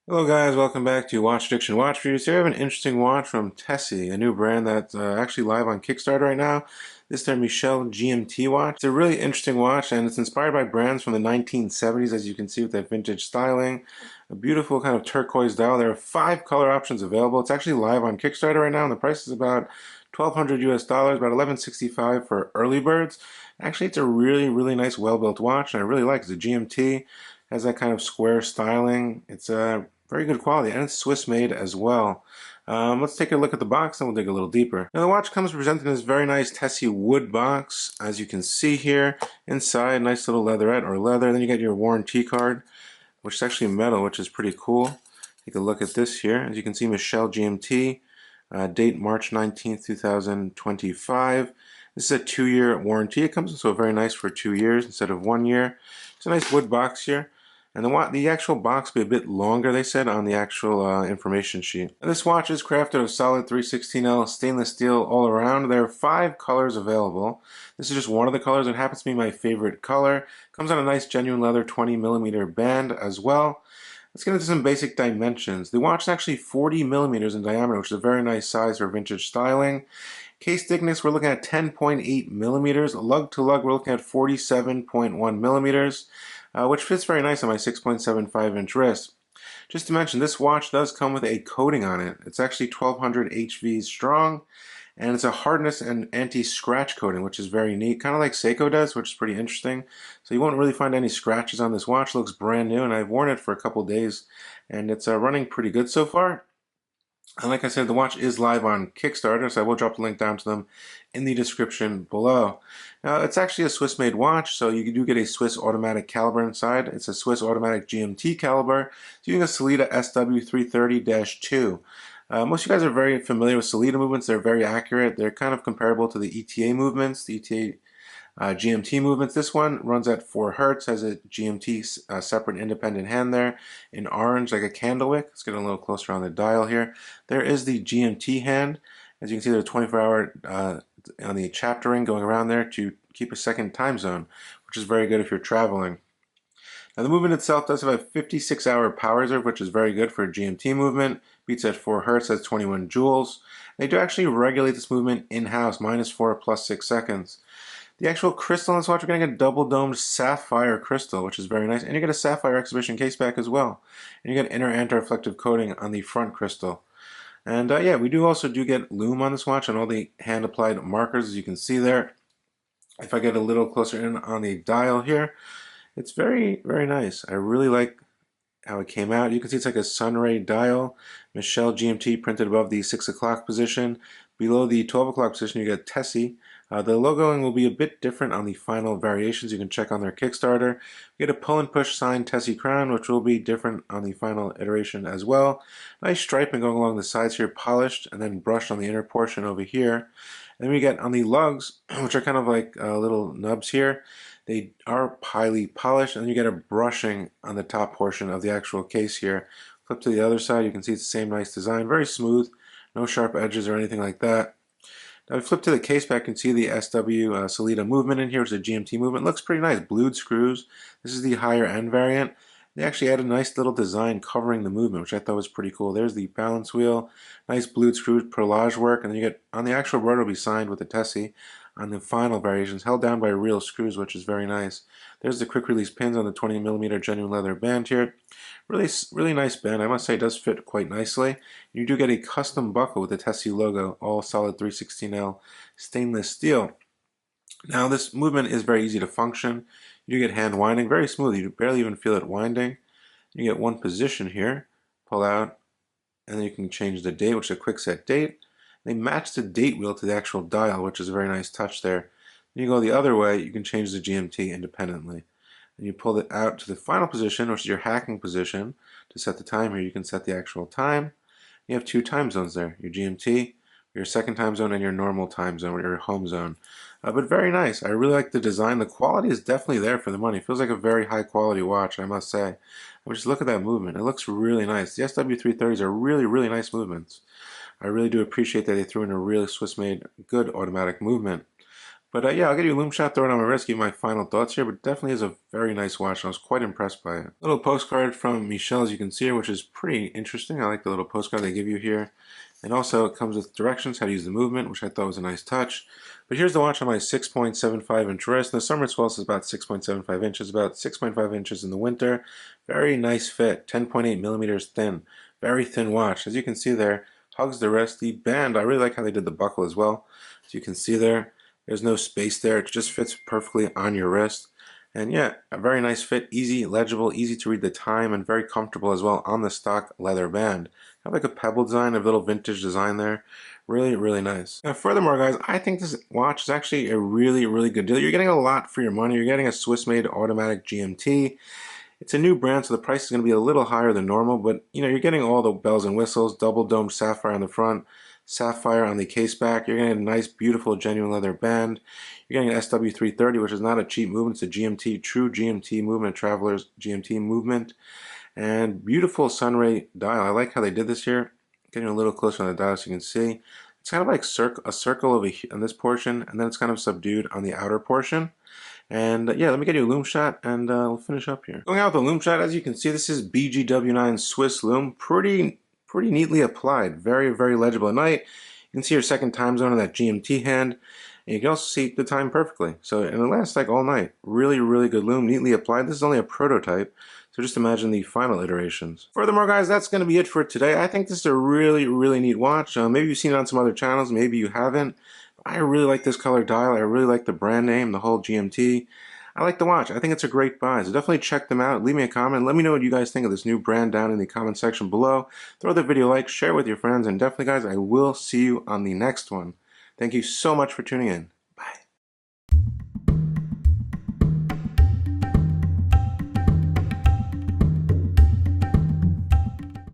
Hello guys, welcome back to Watch Addiction Watch Reviews. Here I have an interesting watch from Tessie, a new brand that's actually live on Kickstarter right now. This is their Michel GMT watch. It's a really interesting watch and it's inspired by brands from the 1970s, as you can see with that vintage styling. A beautiful kind of turquoise dial. There are 5 color options available. It's actually live on Kickstarter right now and the price is about $1,200 US, about $11.65 for early birds. Actually, it's a really nice, well-built watch and I really like it. It's a GMT, has that kind of square styling. It's a very good quality, and it's Swiss made as well. Let's take a look at the box and we'll dig a little deeper. Now the watch comes presented in this very nice Tessie wood box, as you can see here. Inside, nice little leatherette or leather. Then you get your warranty card, which is actually metal, which is pretty cool. Take a look at this here. As you can see, Michel GMT, date March 19th, 2025. This is a 2-year warranty. It comes so very nice for 2 years instead of 1 year. It's a nice wood box here. And the actual box will be a bit longer, they said, on the actual information sheet. Now, this watch is crafted of solid 316L stainless steel all around. There are 5 colors available. This is just one of the colors. It happens to be my favorite color. Comes on a nice genuine leather 20mm band as well. Let's get into some basic dimensions. The watch is actually 40mm in diameter, which is a very nice size for vintage styling. Case thickness, we're looking at 10.8mm. Lug to lug, we're looking at 47.1mm. Which fits very nice on my 6.75-inch wrist. Just to mention, this watch does come with a coating on it. It's actually 1200 HV strong, and it's a hardness and anti-scratch coating, which is very neat, kind of like Seiko does, which is pretty interesting. So you won't really find any scratches on this watch. It looks brand new, and I've worn it for a couple days, and it's running pretty good so far. And like I said, the watch is live on Kickstarter, so I will drop the link down to them in the description below. Now, it's actually a Swiss-made watch, so you do get a Swiss automatic caliber inside. It's a Swiss automatic GMT caliber. It's using a Sellita SW330-2. Most of you guys are very familiar with Sellita movements. They're very accurate. They're kind of comparable to the ETA movements, the ETA GMT movements. This one runs at 4 Hertz, has a GMT separate independent hand there in orange, like a candle wick. Let's get a little closer on the dial here. There is the GMT hand. As you can see, there's a 24-hour on the chapter ring going around there to keep a second time zone, which is very good if you're traveling. Now the movement itself does have a 56-hour power reserve, which is very good for a GMT movement. Beats at 4 Hertz, has 21 joules. They do actually regulate this movement in-house, -4 +6 seconds. The actual crystal on this watch, we're getting a double-domed sapphire crystal, which is very nice. And you get a sapphire exhibition case back as well. And you get inner anti-reflective coating on the front crystal. And yeah, we also get Lume on this watch and all the hand-applied markers, as you can see there. If I get a little closer in on the dial here, it's very nice. I really like how it came out. You can see it's like a sunray dial. Michel GMT printed above the 6 o'clock position. Below the 12 o'clock position, you get Tessie. The logoing will be a bit different on the final variations. You can check on their Kickstarter. You get a pull and push signed Tessie crown, which will be different on the final iteration as well. Nice striping going along the sides here, polished and then brushed on the inner portion over here. And then we get on the lugs, which are kind of like little nubs here. They are highly polished, and then you get a brushing on the top portion of the actual case here. Flip to the other side, you can see it's the same nice design, very smooth, no sharp edges or anything like that. Now we flip to the case back and see the SW Sellita movement in here, which is a GMT movement. It looks pretty nice, blued screws. This is the higher end variant. They actually added a nice little design covering the movement, which I thought was pretty cool. There's the balance wheel, nice blued screws, perlage work, and then you get, on the actual rotor will be signed with the Tessie. On the final variations, held down by real screws, which is very nice. There's the quick release pins on the 20mm genuine leather band here. Really nice band. I must say it does fit quite nicely. You do get a custom buckle with the Tessie logo, all solid 316L stainless steel. Now this movement is very easy to function. You get hand winding, very smooth. You barely even feel it winding. You get one position here, pull out, and then you can change the date, which is a quick set date. They match the date wheel to the actual dial, which is a very nice touch there. Then you go the other way, you can change the GMT independently. And you pull it out to the final position, which is your hacking position. To set the time here, you can set the actual time. You have 2 time zones there, your GMT, your second time zone, and your normal time zone, or your home zone. But very nice. I really like the design. The quality is definitely there for the money. It feels like a very high quality watch, I must say. I mean, just look at that movement. It looks really nice. The SW330s are really nice movements. I really do appreciate that they threw in a really Swiss-made good automatic movement. But yeah, I'll give you a Lume shot, throw it on my wrist, give you my final thoughts here, but definitely is a very nice watch, and I was quite impressed by it. Little postcard from Michel, as you can see here, which is pretty interesting. I like the little postcard they give you here. And also it comes with directions, how to use the movement, which I thought was a nice touch. But here's the watch on my 6.75 inch wrist. In the summer it's well, it's about 6.75 inches, about 6.5 inches in the winter. Very nice fit, 10.8 millimeters thin. Very thin watch. As you can see there, hugs the wrist. The band, I really like how they did the buckle as well. As you can see there, there's no space there. It just fits perfectly on your wrist. And yeah, a very nice fit, easy, legible, easy to read the time, and very comfortable as well on the stock leather band. Have like a pebble design, a little vintage design there. Really, really nice. Now, furthermore, guys, I think this watch is actually a really, really good deal. You're getting a lot for your money. You're getting a Swiss-made automatic GMT. It's a new brand, so the price is going to be a little higher than normal, but you know, you're getting all the bells and whistles, double domed sapphire on the front, sapphire on the case back. You're getting a nice, beautiful, genuine leather band. You're getting an SW330, which is not a cheap movement. It's a GMT, true GMT movement, Traveler's GMT movement. And beautiful sunray dial. I like how they did this here. Getting a little closer on the dial so you can see. It's kind of like a circle over here on this portion, and then it's kind of subdued on the outer portion. And yeah, let me get you a Lume shot, and we'll finish up here. Going out with the Lume shot, as you can see, this is BGW9 Swiss Lume. Pretty neatly applied. Very, very legible at night. You can see your second time zone on that GMT hand. And you can also see the time perfectly. So, and it lasts like all night. Really, really good Lume, neatly applied. This is only a prototype, so just imagine the final iterations. Furthermore, guys, that's going to be it for today. I think this is a really, really neat watch. Maybe you've seen it on some other channels, maybe you haven't. I really like this color dial. I really like the brand name, the whole GMT. I like the watch. I think it's a great buy. So definitely check them out. Leave me a comment. Let me know what you guys think of this new brand down in the comment section below. Throw the video a like, share it with your friends, and definitely, guys, I will see you on the next one. Thank you so much for tuning in.